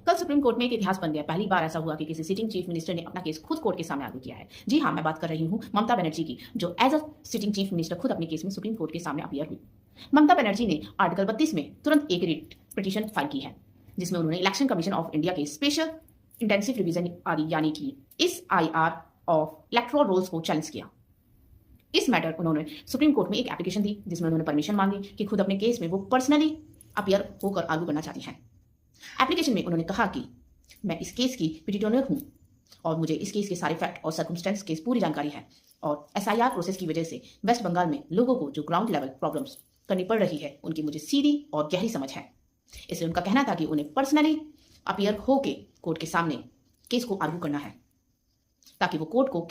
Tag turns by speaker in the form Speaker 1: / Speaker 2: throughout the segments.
Speaker 1: कल supreme court में एक इतिहास बन गया। पहली बार ऐसा हुआ कि किसी सिटिंग चीफ मिनिस्टर ने अपना केस खुद कोर्ट के सामने आगे किया है। जी हाँ, मैं बात कर रही हूँ ममता बनर्जी की, जो as a sitting chief minister खुद अपने केस में सुप्रीम कोर्ट के सामने अपीयर हुई। ममता बनर्जी ने आर्टिकल 32 में तुरंत एक रिट पिटीशन फाइल की है, जिसमें उन्होंने इलेक्शन कमीशन ऑफ इंडिया के स्पेशल इंटेंसिव रिवीजन यानी कि इस IR ऑफ इलेक्टोरल रोल्स को चैलेंज किया। इस मैटर उन्होंने सुप्रीम कोर्ट में एक एप्लीकेशन दी, जिसमें उन्होंने परमिशन मांगी कि खुद अपने केस में वो पर्सनली अपीयर होकर आर्ग्यू करना चाहती हैं। एप्लीकेशन में उन्होंने कहा कि मैं इस केस की पिटिशनर हूं और मुझे इस केस के सारे फैक्ट और सर्कमस्टेंस की पूरी जानकारी है और SIR प्रोसेस की वजह से वेस्ट बंगाल में लोगों को जो ग्राउंड लेवल प्रॉब्लम्स करनी पड़ रही है उनकी मुझे सीधी और गहरी समझ है। इसलिए उनका कहना था कि उन्हें पर्सनली अपीयर होके कोर्ट के सामने केस को आर्ग्यू करना है, ताकि वो कोर्ट को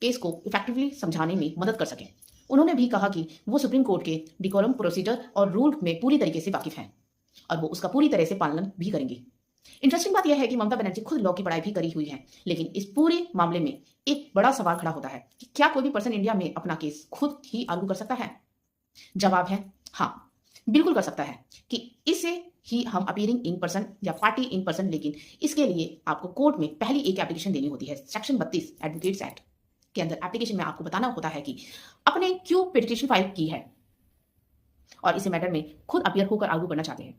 Speaker 1: केस को इफेक्टिवली समझाने में मदद कर सके। उन्होंने भी कहा कि वो सुप्रीम कोर्ट के डिकोरम प्रोसीजर और रूल में पूरी तरीके से वाकिफ हैं और वो उसका पूरी तरह से पालन भी करेंगी। इंटरेस्टिंग बात यह है कि ममता बनर्जी खुद लॉ की पढ़ाई भी करी हुई है, लेकिन इस पूरे मामले में एक बड़ा सवाल खड़ा होता है कि क्या कोई भी पर्सन इंडिया में अपना केस खुद ही आर्ग्यू कर सकता है? जवाब है हाँ, बिल्कुल कर सकता है कि इसे ही हम अपीयरिंग इन पर्सन या पार्टी इन पर्सन, लेकिन इसके लिए आपको कोर्ट में पहली एक एप्लीकेशन देनी होती है। सेक्शन 32 एडवोकेट्स एक्ट के अंदर एप्लीकेशन में आपको बताना होता है कि आपने क्यों पिटीशन फाइल की है और इस मैटर में खुद अपीयर होकर आर्ग्यू करना चाहते हैं।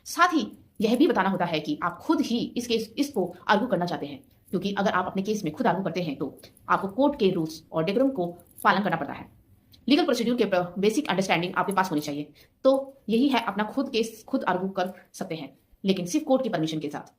Speaker 1: साथ ही यह भी बताना होता है कि आप खुद ही इसको आर्ग्यू करना चाहते हैं, क्योंकि अगर आप अपने केस में खुद आर्ग्यू करते हैं तो आपको कोर्ट के रूल्स और डेकोरम को पालन करना पड़ता है। लीगल प्रोसीड्यूर के बेसिक अंडरस्टैंडिंग आपके पास होनी चाहिए। तो यही है, अपना खुद केस खुद आर्ग्यू कर सकते हैं, लेकिन सिर्फ कोर्ट की परमिशन के साथ।